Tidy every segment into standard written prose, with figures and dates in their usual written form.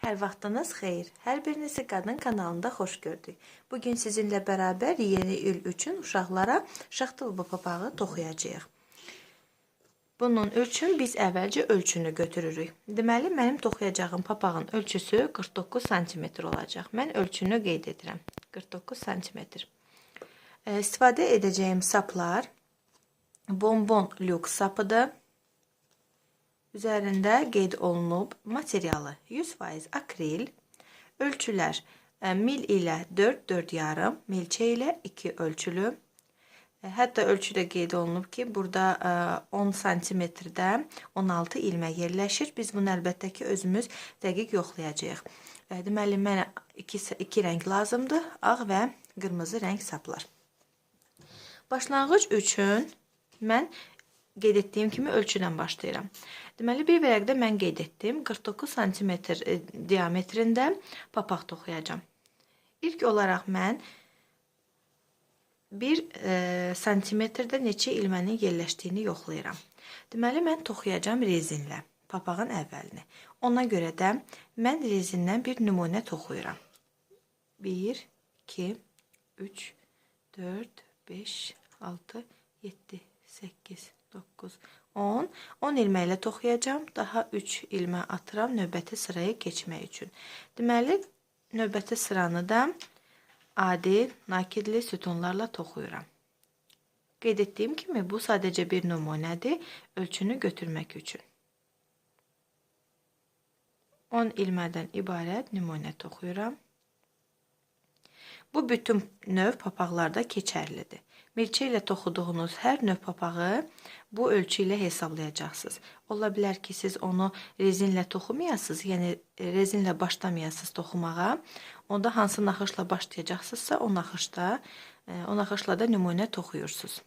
Hər vaxtınız xeyir. Hər birinizi Qadın kanalında xoş gördük. Bugün sizinlə bərabər yeni il üçün uşaqlara şaxtalı papağı toxuyacağıq. Bunun üçün biz əvvəlcə ölçünü götürürük. Deməli, mənim toxuyacağım papağın ölçüsü 49 cm olacaq. Mən ölçünü qeyd edirəm. 49 cm. İstifadə edəcəyim saplar Bonbon Lux sapıdır. Üzərində qeyd olunub materialı 100% akril, ölçülər mil ilə 4, 4,5, milçə ilə 2 ölçülü. Hətta ölçüdə qeyd olunub ki, burada 10 cm-də 16 ilmək yerləşir. Biz bunu əlbəttə ki, özümüz dəqiq yoxlayacağıq. Deməli, mənə iki rəng lazımdır, ağ və qırmızı rəng saplar. Başlanğıc üçün mən qeyd etdiyim kimi ölçüdən başlayıram. Deməli, bir vərəqdə mən qeyd etdim. 49 cm diametrində papaq toxuyacağam. İlk olaraq mən 1 cm-də neçə ilmənin yerləşdiyini yoxlayıram. Deməli, mən toxuyacağam rezinlə papağın əvvəlini. Ona görə də mən rezindən bir nümunə toxuyuram. 1, 2, 3, 4, 5, 6, 7, 8, 9, 10. 10 ilməklə toxuyacağam. Daha 3 ilmə atıram növbəti sıraya keçmək üçün. Deməli, növbəti sıranı da adi, nakidli sütunlarla toxuyuram. Qeyd etdiyim kimi, bu sadəcə bir nümunədir, ölçünü götürmək üçün. 10 ilmədən ibarət nümunə toxuyuram. Bu bütün növ papaqlarda keçərlidir. Milçə ilə toxuduğunuz hər növ papağı bu ölçü ilə hesablayacaqsınız. Ola bilər ki, siz onu rezinlə toxumayasınız, yəni rezinlə başlamayasınız toxumağa. Onda hansı naxışla başlayacaqsınızsa, o naxışla da nümunə toxuyursunuz.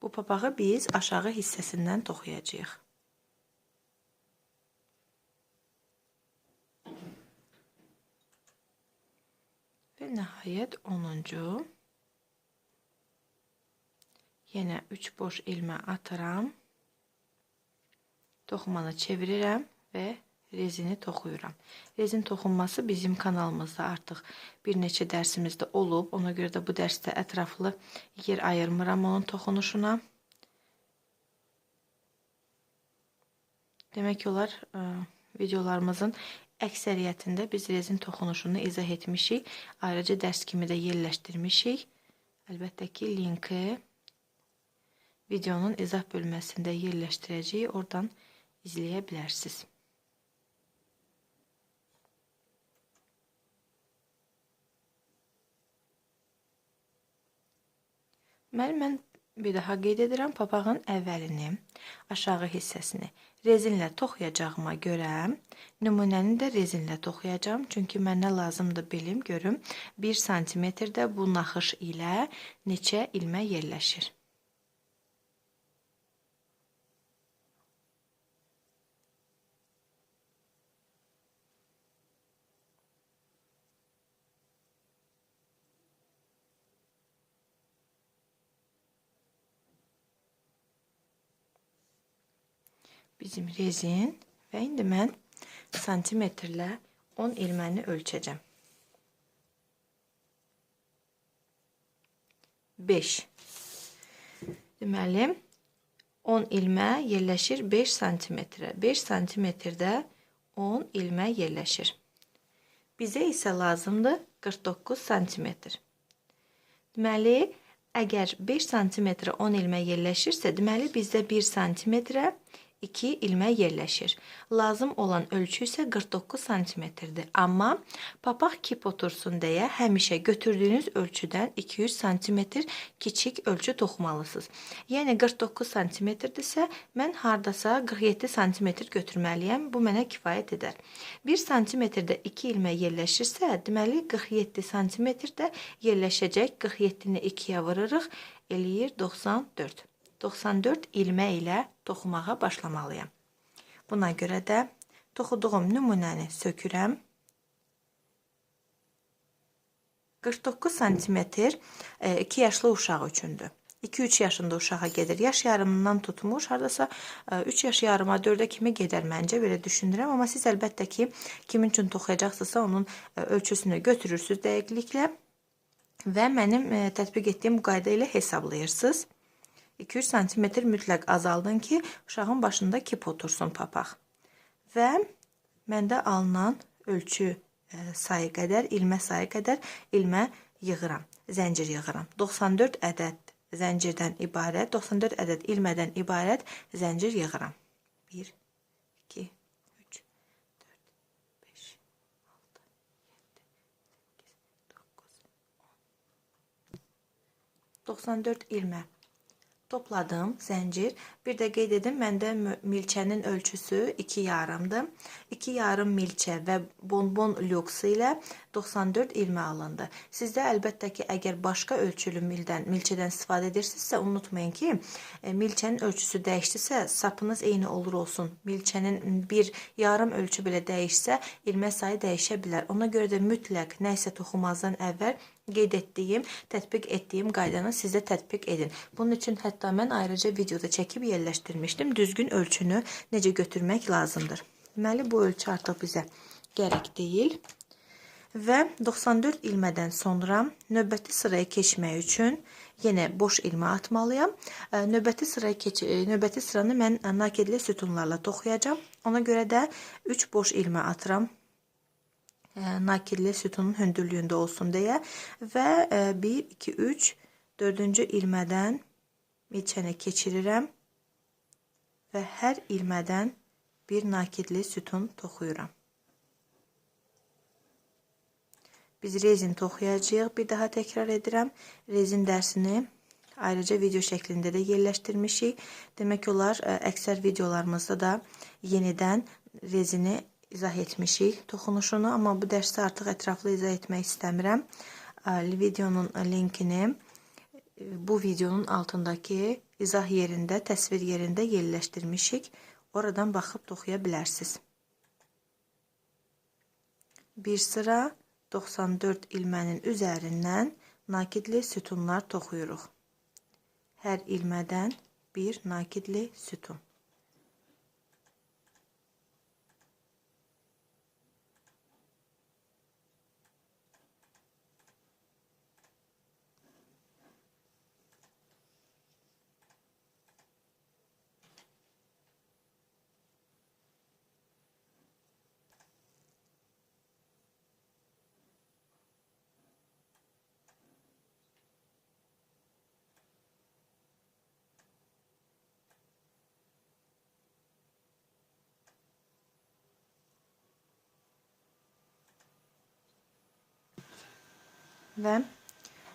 Bu papağı biz aşağı hissəsindən toxuyacağıq. Və nəhayət 10-cu. Yenə 3 boş ilmə atıram. Toxumanı çevirirəm və rezini toxuyuram. Rezin toxunması bizim kanalımızda artıq bir neçə dərsimizdə olub. Ona görə də bu dərsdə ətraflı yer ayırmıram onun toxunuşuna. Demək olar, videolarımızın əksəriyyətində biz rezin toxunuşunu izah etmişik. Ayrıca dərs kimi də yerləşdirmişik. Əlbəttə ki, linki videonun izah bölməsində yerləşdirəcəyik. Oradan izləyə bilərsiniz. Mən bir daha qeyd edirəm, papağın əvvəlini, aşağı hissəsini rezinlə toxuyacağıma görə nümunəni də rezinlə toxuyacağım. Çünki mənə lazımdır bilim, görüm 1 cm-də bu naxış ilə neçə ilmə yerləşir. Bizim rezin və indi mən santimetrlə 10 ilməni ölçəcəm. 5. Deməli, 10 ilmə yerləşir 5 santimetrə. 5 santimetrdə 10 ilmə yerləşir. Bizə isə lazımdır 49 santimetr. Deməli, əgər 5 santimetrə 10 ilmə yerləşirsə, deməli, bizdə 1 santimetrə 2 ilmə yerləşir. Lazım olan ölçü isə 49 santimetrdir. Amma papaq kip otursun deyə həmişə götürdüyünüz ölçüdən 200 santimetr kiçik ölçü toxumalısınız. Yəni 49 santimetrdirsə, mən hardasa 47 santimetr götürməliyəm. Bu mənə kifayət edər. 1 santimetrdə 2 ilmə yerləşirsə, deməli 47 santimetrdə yerləşəcək. 47-ni 2-yə vurırıq, eləyir 94. 94 ilmə ilə toxumağa başlamalıyam. Buna görə də toxuduğum nümunəni sökürəm. 49 cm 2 yaşlı uşaq üçündür. 2-3 yaşında uşağa gedir. Yaş yarımından tutmuş, hardasa 3 yaş yarıma 4-ə kimi gedər məncə, belə düşünürəm. Amma siz əlbəttə ki, kimin üçün toxuyacaqsınızsa onun ölçüsünü götürürsünüz dəqiqliklə və mənim tətbiq etdiyim bu qayda ilə hesablayırsınız. 2-3 sm mütləq azaldın ki, uşağın başında kip otursun papaq. Və məndə alınan ölçü sayı qədər, ilmə sayı qədər ilmə yığıram, zəncir yığıram. 94 ədəd zəncirdən ibarət, 94 ədəd ilmədən ibarət zəncir yığıram. 1, 2, 3, 4, 5, 6, 7, 8, 9, 10. 94 ilmə topladım zəncir. Bir də qeyd edim, məndə milçənin ölçüsü 2 yarımdır. 2 yarım milçə və bonbon lüksi ilə 94 ilmə alındı. Sizdə əlbəttə ki, əgər başqa ölçülü milçədən istifadə edirsinizsə, unutmayın ki, milçənin ölçüsü dəyişdirsə, sapınız eyni olur olsun. Milçənin bir yarım ölçü belə dəyişsə, ilmə sayı dəyişə bilər. Ona görə də mütləq nəsə toxumazdan əvvəl qeyd etdiyim, tətbiq etdiyim qaydanı siz də tətbiq edin. Bunun üçün hətta mən ayrıca videoda çəkib yerləşdirmişdim. Düzgün ölçünü necə götürmək lazımdır. Deməli, bu ölçü artıq bizə gərək deyil. Və 94 ilmədən sonra növbəti sıraya keçmək üçün yenə boş ilmə atmalıyam. Növbəti sıranı mən nakidli sütunlarla toxuyacağım. Ona görə də 3 boş ilmə atıram. Nakidli sütunun hündürlüyündə olsun deyə və 1, 2, 3, 4-cü ilmədən milçəni keçirirəm və hər ilmədən bir nakidli sütun toxuyuram. Biz rezin toxuyacağıq. Bir daha təkrar edirəm. Rezin dərsini ayrıca video şəklində də yerləşdirmişik. Demək olar, əksər videolarımızda da yenidən rezini izah etmişik toxunuşunu, amma bu dərsdə artıq ətraflı izah etmək istəmirəm. Videonun linkini bu videonun altındakı izah yerində, təsvir yerində yerləşdirmişik. Oradan baxıb toxuya bilərsiniz. Bir sıra 94 ilmənin üzərindən nakidli sütunlar toxuyuruq. Hər ilmədən bir nakidli sütun. Və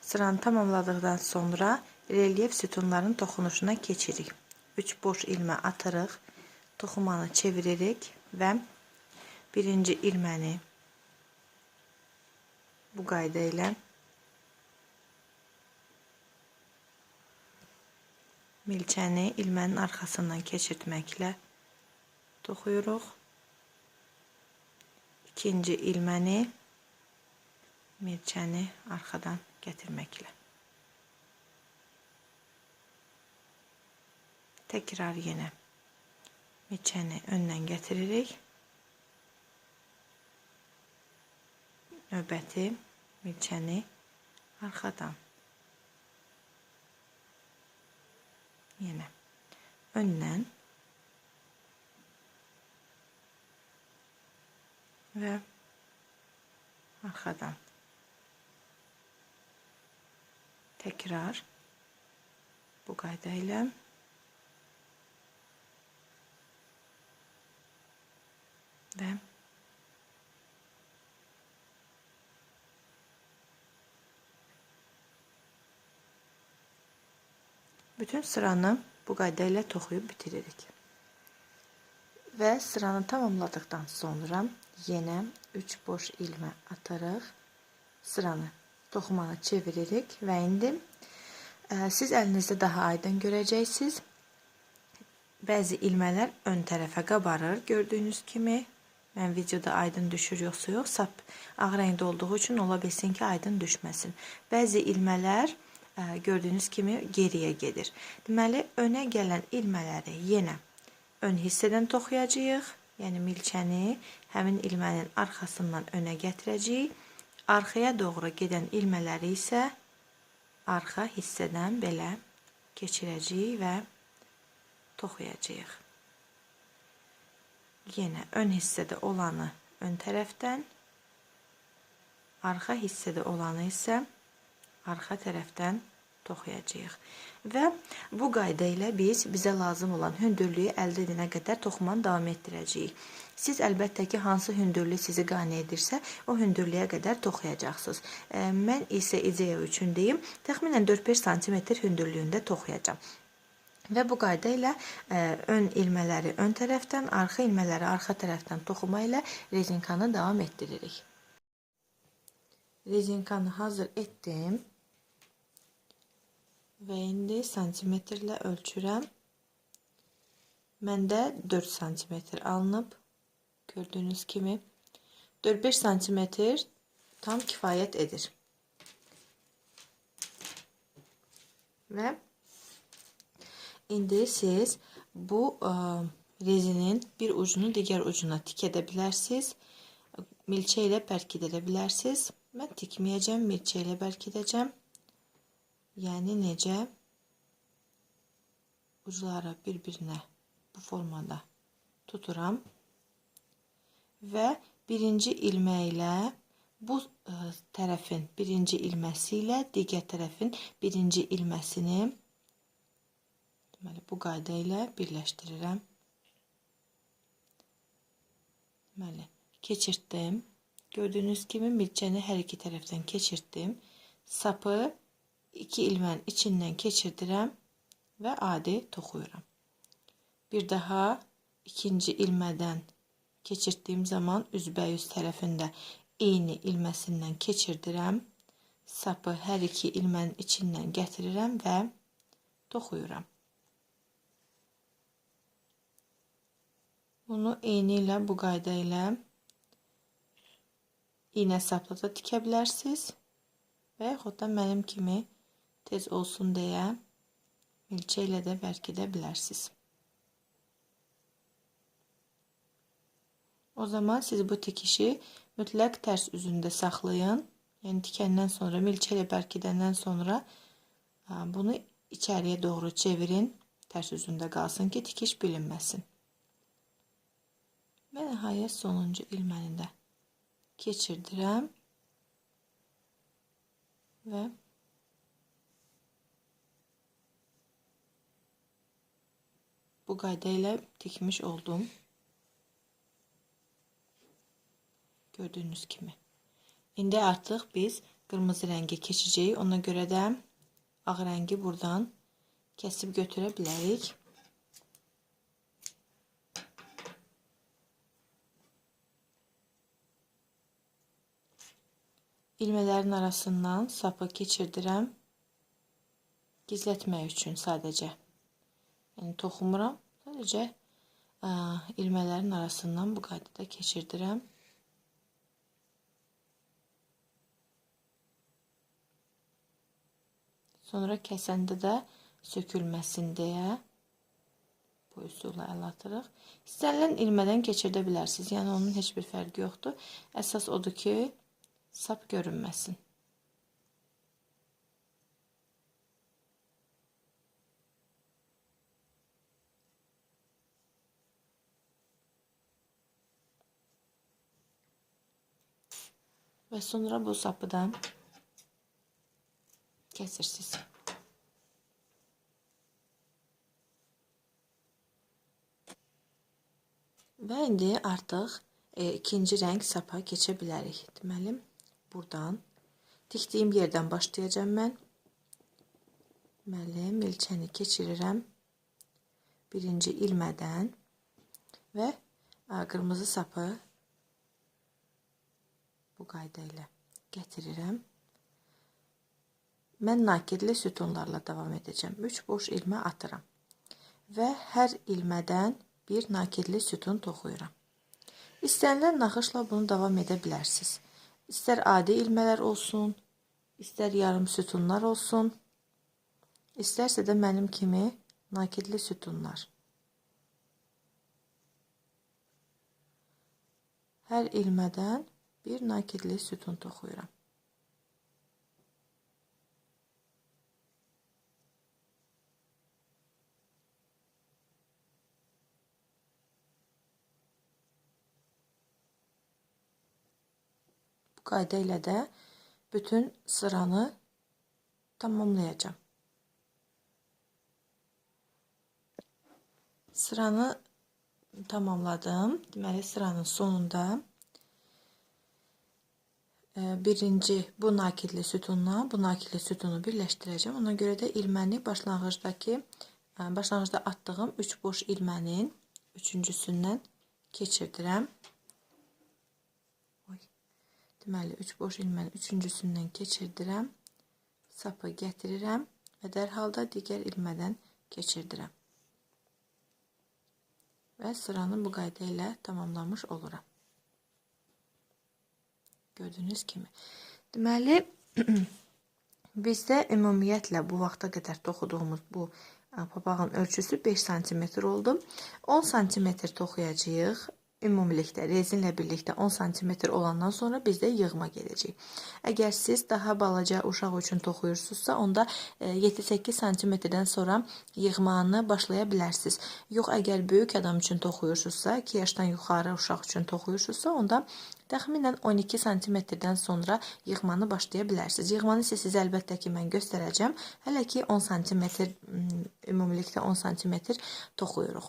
sıranı tamamladıqdan sonra relyef sütunların toxunuşuna keçirik. 3 boş ilmə atırıq, toxumanı çeviririk və birinci ilməni bu qayda ilə milçəni ilmənin arxasından keçirtməklə toxuyuruq. İkinci ilməni milçəni arxadan gətirməklə. Təkrar yenə milçəni öndən gətiririk. Növbəti milçəni arxadan. Yenə öndən və arxadan. Təkrar bu qayda ilə və bütün sıranı bu qayda ilə toxuyub bitiririk. Və sıranı tamamladıqdan sonra yenə 3 boş ilmə atarıq. Sıranı, toxumanı çeviririk və indi siz əlinizdə daha aydın görəcəksiniz. Bəzi ilmələr ön tərəfə qabarır. Gördüyünüz kimi, mən videoda aydın düşür yoxsa yox, sap ağ rəngdə olduğu üçün ola bilsin ki, aydın düşməsin. Bəzi ilmələr gördüyünüz kimi geriyə gedir. Deməli, önə gələn ilmələri yenə ön hissədən toxuyacağıq. Yəni milçəni həmin ilmənin arxasından önə gətirəcəyik. Arxaya doğru gedən ilmələri isə arxa hissədən belə keçirəcəyik və toxuyacağıq. Yenə ön hissədə olanı ön tərəfdən, arxa hissədə olanı isə arxa tərəfdən toxuyacağıq. Və bu qayda ilə biz bizə lazım olan hündürlüyü əldə edənə qədər toxumanı davam etdirəcəyik. Siz əlbəttə ki, hansı hündürlük sizi qane edirsə, o hündürlüyə qədər toxuyacaqsınız. Mən isə ideya üçün deyim, təxminən 4-5 sm hündürlüyündə toxuyacağam. Və bu qayda ilə ön ilmələri ön tərəfdən, arxa ilmələri arxa tərəfdən toxuma ilə rezinkanı davam etdiririk. Rezinkanı hazır etdim. Və indi santimetrlə ölçürəm. Məndə 4 santimetr alınıb. Gördüyünüz kimi 4-5 santimetr tam kifayət edir. Və indi siz bu rezinin bir ucunu digər ucuna tik edə bilərsiniz. Milçə ilə bərkid edə bilərsiniz. Mən tikməyəcəm, milçə ilə bərkidəcəm. Yəni necə ucları bir-birinə bu formada tuturam və birinci ilmə ilə bu tərəfin birinci ilməsi ilə digər tərəfin birinci ilməsini deməli bu qayda ilə birləşdirirəm. Deməli keçirtdim. Gördüyünüz kimi milçəni hər iki tərəfdən keçirtdim. Sapı iki ilmənin içindən keçirdirəm və adi toxuyuram. Bir daha ikinci ilmədən keçirtdiyim zaman üzbəyüz tərəfində eyni ilməsindən keçirdirəm. Sapı hər iki ilmənin içindən gətirirəm və toxuyuram. Bunu eyni ilə bu qayda ilə iynə sapla da tikə bilərsiniz və yaxud da mənim kimi tez olsun deyə milçə ilə də bərkidə bilərsiniz. O zaman siz bu tikişi mütləq tərs üzündə saxlayın. Yəni tikəndən sonra, milçə ilə bərkidəndən sonra bunu içəriyə doğru çevirin. Tərs üzündə qalsın ki, tikiş bilinməsin. Və nəhayət sonuncu ilməni də keçirdirəm və bu qayda ilə tikmiş oldum. Gördüyünüz kimi. İndi artıq biz qırmızı rəngi keçəcəyik. Ona görə də ağ rəngi buradan kəsib götürə bilərik. İlmələrin arasından sapı keçirdirəm. Gizlətmək üçün sadəcə. Yəni toxumuram. Sadəcə ilmələrin arasından bu qaydada keçirdirəm. Sonra kəsəndə də sökülməsin deyə bu üsulla əl atırıq. İstənilən ilmədən keçirdə bilərsiniz. Yəni onun heç bir fərqi yoxdur. Əsas odur ki, sap görünməsin. Və sonra bu sapıdan kəsirsiniz. Və indi artıq ikinci rəng sapa keçə bilərik. Deməli, buradan tikdiyim yerdən başlayacağım mən. Deməli, milçəni keçirirəm birinci ilmədən və qırmızı sapı bu qayda ilə gətirirəm. Mən nakirli sütunlarla davam edəcəm. 3 boş ilmə atıram və hər ilmədən bir nakirli sütun toxuyuram. İstənilən naxışla bunu davam edə bilərsiniz. İstər adi ilmələr olsun, istər yarım sütunlar olsun. İstərsə də mənim kimi nakidli sütunlar. Hər ilmədən bir nakidli sütun toxuyuram. Bu qayda ilə də bütün sıranı tamamlayacağım. Sıranı tamamladım. Deməli sıranın sonunda birinci bu nakidli sütunla bu nakidli sütunu birləşdirəcəm. Ona görə də ilməni başlanğıcda atdığım 3 boş ilmənin üçüncüsündən keçirdirəm. Deməli 3 boş ilmənin üçüncüsündən keçirdirəm. Sapı gətirirəm və dərhal da digər ilmədən keçirdirəm. Və sıranı bu qayda ilə tamamlamış oluram. Gördüyünüz kimi. Deməli, bizdə ümumiyyətlə bu vaxta qədər toxuduğumuz bu papağın ölçüsü 5 cm oldu. 10 cm toxuyacağıq. Ümumilikdə rezinlə birlikdə 10 cm olandan sonra bizdə yığma gedəcək. Əgər siz daha balaca uşaq üçün toxuyursunuzsa, onda 7-8 cm-dən sonra yığmanı başlaya bilərsiniz. Yox, əgər böyük adam üçün toxuyursunuzsa, 2 yaşdan yuxarı uşaq üçün toxuyursunuzsa, onda təxminən 12 cm-dən sonra yığmanı başlaya bilərsiniz. Yığmanı isə sizə əlbəttə ki, mən göstərəcəm. Hələ ki 10 cm, ümumilikdə 10 cm toxuyuruq.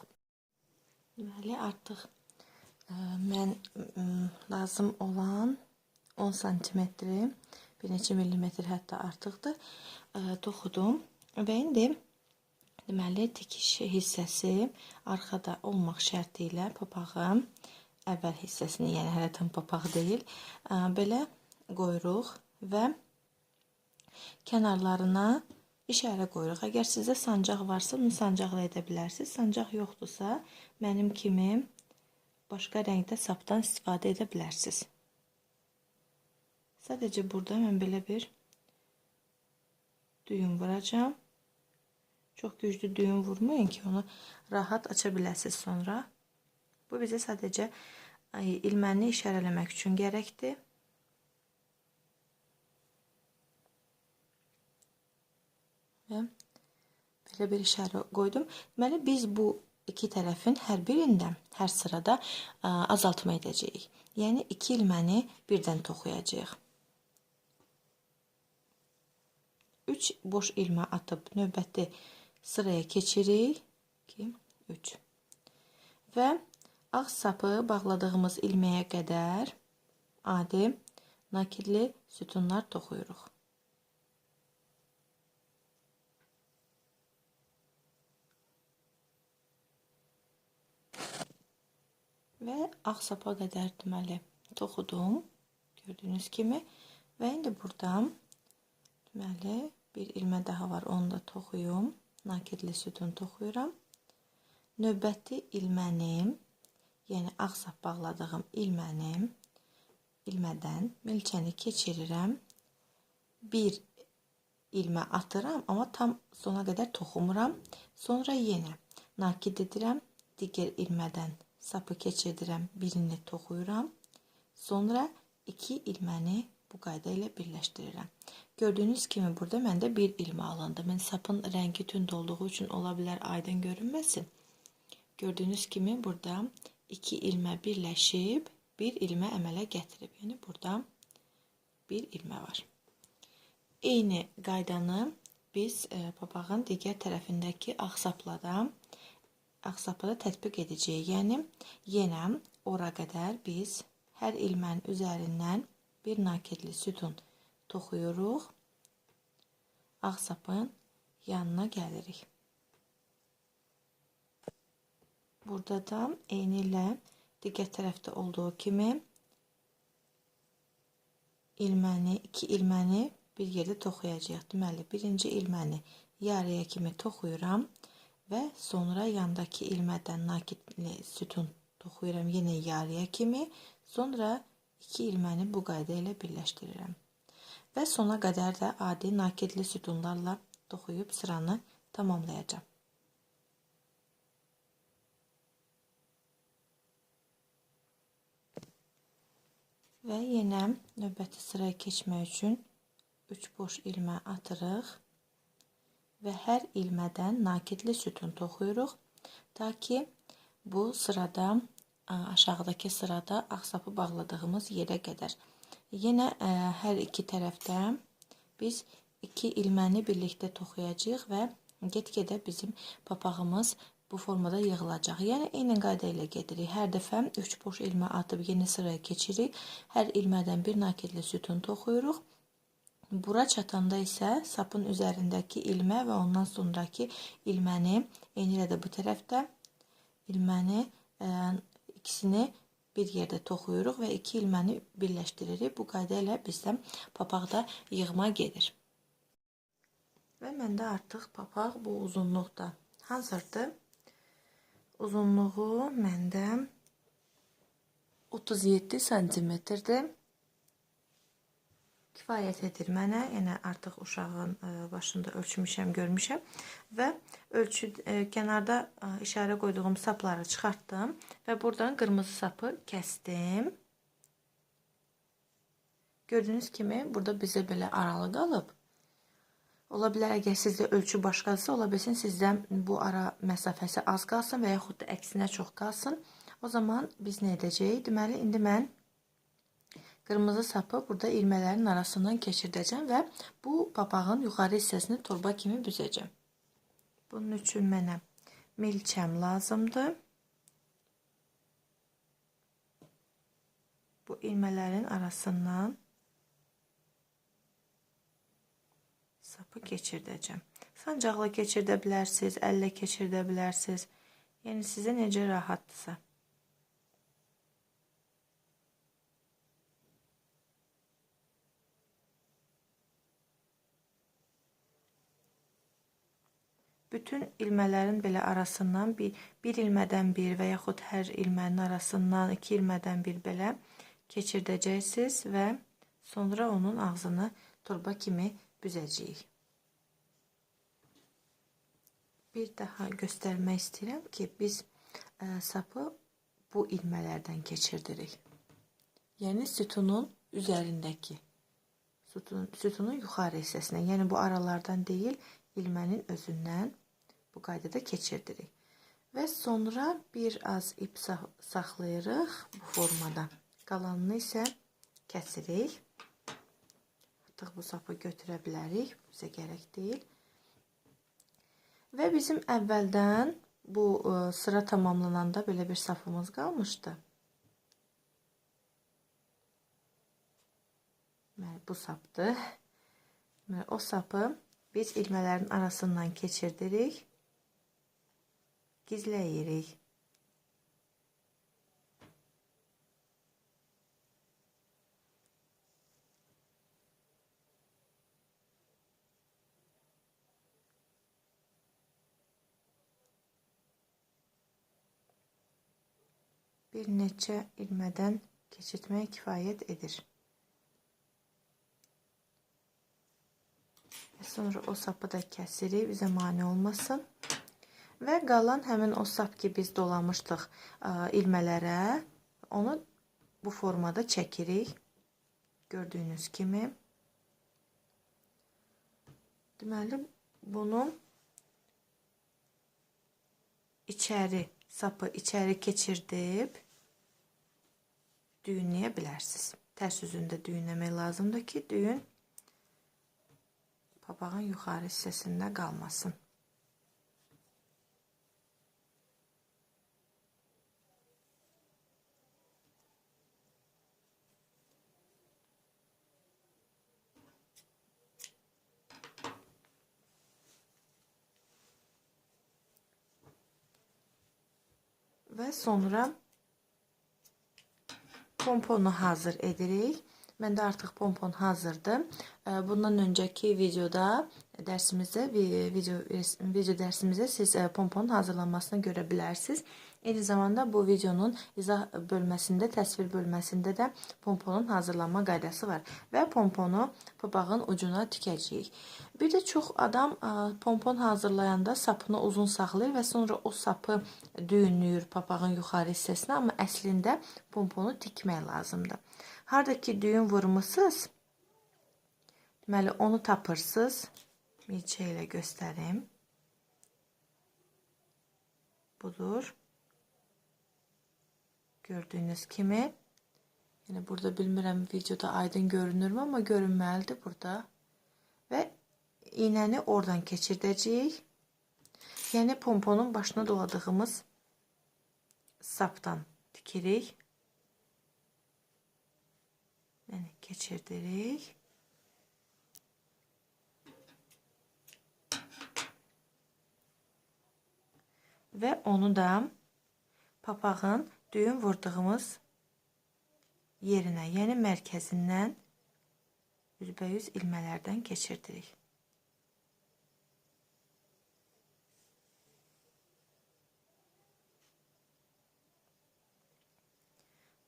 Deməli, artıq mən lazım olan 10 cm, bir neçə millimetr hətta artıqdır, toxudum. Və indi deməli tikiş hissəsi arxada olmaq şərti ilə papağın əvvəl hissəsini, yəni hələ tam papaq deyil, belə qoyuruq və kənarlarına işarə qoyuruq. Əgər sizdə sancaq varsa, bunu sancaqla edə bilərsiniz. Sancaq yoxdursa, mənim kimi başqa rəngdə sapdan istifadə edə bilərsiniz. Sadəcə burada mən belə bir düyün vuracağım. Çox güclü düyün vurmayın ki, onu rahat aça biləsiniz sonra. Bu bizə sadəcə ilməni işarələmək üçün gərəkdir. Və belə bir işarə qoydum. Deməli, biz bu iki tərəfin hər birində, hər sırada azaltma edəcəyik. Yəni, 2 ilməni birdən toxuyacağıq. 3 boş ilmə atıb növbəti sıraya keçirik. 2, 3. Və ağ sapı bağladığımız ilməyə qədər adi nakidli sütunlar toxuyuruq. Və ağ sapa qədər deməli toxudum, gördüyünüz kimi. Və indi buradan deməli bir ilmə daha var, onu da toxuyum. Nakidli sütun toxuyuram. Növbəti ilmənim, yəni ağ sap bağladığım ilmədən milçəni keçirirəm. Bir ilmə atıram, amma tam sona qədər toxumuram. Sonra yenə nakid edirəm, digər ilmədən sapı keçirdirəm, birini toxuyuram. Sonra 2 ilməni bu qayda ilə birləşdirirəm. Gördüyünüz kimi burada məndə bir ilmə alındı. Mən sapın rəngi tünd olduğu üçün ola bilər aydın görünməsin. Gördüyünüz kimi burada 2 ilmə birləşib bir ilmə əmələ gətirib. Yəni burada bir ilmə var. Eyni qaydanı biz papağın digər tərəfindəki ağ sapla da tətbiq edəcəyik. Yəni, yenə ora qədər biz hər ilmənin üzərindən bir nakidli sütun toxuyuruq. Ağ sapın yanına gəlirik. Burada da eyni ilə digər tərəfdə olduğu kimi ilməni, 2 ilməni bir yerdə toxuyacağıq. Deməli, birinci ilməni yarıya kimi toxuyuram. Və sonra yandakı ilmədən nakidli sütun toxuyuram yenə yarıya kimi. Sonra 2 ilməni bu qayda ilə birləşdirirəm. Və sona qədər də adi nakidli sütunlarla toxuyub sıranı tamamlayacağım. Və yenə növbəti sıraya keçmək üçün 3 boş ilmə atırıq və hər ilmədən nakidli sütun toxuyuruq. Ta ki bu sırada, aşağıdakı sırada ağ sapı bağladığımız yerə qədər. Yenə hər iki tərəfdə biz 2 ilməni birlikdə toxuyacağıq və get-gedə bizim papağımız bu formada yığılacaq. Yəni eyni qayda ilə gedirik. Hər dəfə 3 boş ilmə atıb yeni sıraya keçirik. Hər ilmədən bir nakidli sütun toxuyuruq. Bura çatanda isə sapın üzərindəki ilmə və ondan sonraki ilməni, eyni ilə də bu tərəfdə ilməni ikisini bir yerdə toxuyuruq və 2 ilməni birləşdiririk. Bu qayda ilə bizdən papaqda yığma gedir. Və məndə artıq papaq bu uzunluqda hazırdır. Uzunluğu məndə 37 santimetrdir. Kifayət edir mənə. Yəni artıq uşağın başında ölçmüşəm, görmüşəm və kənarda işarə qoyduğum sapları çıxartdım və buradan qırmızı sapı kəsdim. Gördüyünüz kimi burada bizə belə aralı qalıb. Ola bilər, əgər sizdə ölçü başqası, ola bilsin sizdə bu ara məsafəsi az qalsın və yaxud da əksinə çox qalsın. O zaman biz nə edəcəyik? Deməli, indi mən qırmızı sapı burada ilmələrin arasından keçirdəcəm və bu papağın yuxarı hissəsini torba kimi büzəcəm. Bunun üçün mənə milçəm lazımdır. Bu ilmələrin arasından sapı keçirdəcəm. Sancaqla keçirdə bilərsiniz, əllə keçirdə bilərsiniz. Yəni sizə necə rahatdırsa. Bütün ilmələrin belə arasından bir ilmədən bir və yaxud hər ilmənin arasından 2 ilmədən bir belə keçirdəcəksiniz və sonra onun ağzını torba kimi büzəcəyik. Bir daha göstərmək istəyirəm ki, biz sapı bu ilmələrdən keçirdirik. Yəni sütunun üzərindəki, sütunun yuxarı hissəsinə, yəni bu aralardan deyil, ilmənin özündən bu qaydada keçirdirik. Və sonra bir az ip saxlayırıq bu formada. Qalanını isə kəsirik. Artıq bu sapı götürə bilərik, bizə gərək deyil. Və bizim əvvəldən bu sıra tamamlananda belə bir sapımız qalmışdı. Bu sapdır. O sapı biz ilmələrin arasından keçirdirik, gizləyirik. Bir neçə ilmədən keçirtmək kifayət edir. Sonra o sapı da kəsirik, bizə mane olmasın. Və qalan həmin o sap ki biz dolamışdıq ilmələrə, onu bu formada çəkirik. Gördüyünüz kimi. Deməli, bunu sapı içəri keçirdib düyünləyə bilərsiniz. Tərs üzündə düyünləmək lazımdır ki, düyün papağın yuxarı hissəsində qalmasın. Və sonra pomponu hazır edirik Məndə artıq pompon hazırdır. Bundan öncəki videoda video dərsimizdə siz pomponun hazırlanmasını görə bilərsiniz. Eyni zamanda bu videonun izah bölməsində, təsvir bölməsində də pomponun hazırlanma qaydası var və pomponu papağın ucuna tikəcəyik. Bir də çox adam pompon hazırlayanda sapını uzun saxlayır və sonra o sapı düyünləyir papağın yuxarı hissəsinə, amma əslində pomponu tikmək lazımdır. Harda ki düyün vurmusunuz, deməli onu tapırsınız. Milçə ilə göstərim. Budur. Gördüyünüz kimi. Yəni burada bilmirəm videoda aydın görünürmü, amma görünməlidir burada. Və iğnəni oradan keçirdəcəyik. Yəni pomponun başına doladığımız sapdan tikirik. Yəni keçirdirik. Və onu da papağın düyün vurduğumuz yerinə, yəni mərkəzindən üzbəyüz ilmələrdən keçirdirik.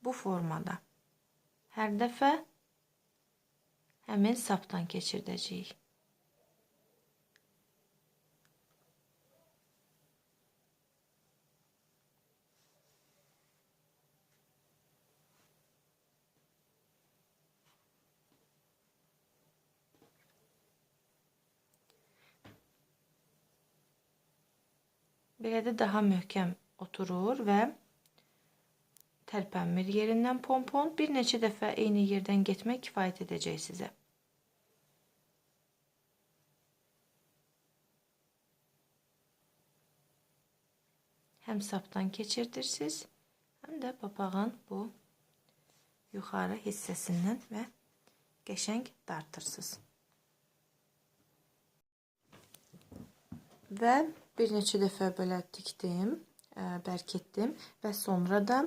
Bu formada hər dəfə həmin sapdan keçirdəcəyik. Belə də daha möhkəm oturur və tərpənmir yerindən pompon. Bir neçə dəfə eyni yerdən getmək kifayət edəcək sizə. Həm sapdan keçirdirsiniz, həm də papağın bu yuxarı hissəsindən və qəşəng dartırsınız. Və bir neçə dəfə belə tikdim, bərkitdim və sonra da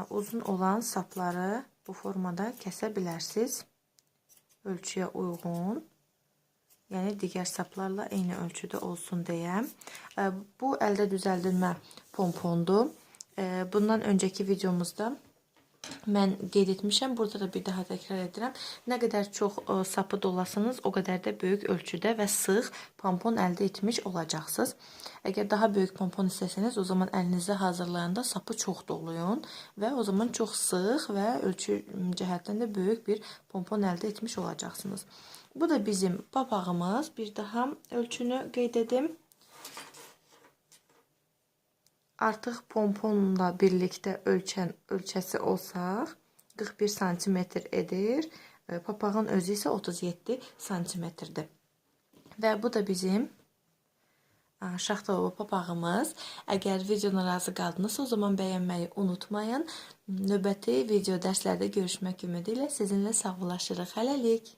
uzun olan sapları bu formada kəsə bilərsiniz. Ölçüyə uyğun, yəni digər saplarla eyni ölçüdə olsun deyə. Bu əldə düzəldilmə pompondur. Bundan öncəki videomuzda mən qeyd etmişəm, burada da bir daha təkrar edirəm. Nə qədər çox sapı dolasınız, o qədər də böyük ölçüdə və sıx pompon əldə etmiş olacaqsınız. Əgər daha böyük pompon istəsəniz, o zaman əlinizdə hazırlayanda sapı çox dolayın və o zaman çox sıx və ölçü cəhətdən də böyük bir pompon əldə etmiş olacaqsınız. Bu da bizim papağımız. Bir daha ölçünü qeyd edim. Artıq pomponla birlikdə ölçəsi olsaq 41 cm edir. Papağın özü isə 37 cm-dir. Və bu da bizim şaxta baba papağımız. Əgər videona razı qaldınızsa, o zaman bəyənməyi unutmayın. Növbəti video dərslərdə görüşmək ümidi ilə sizinlə sağollaşırıq. Hələlik.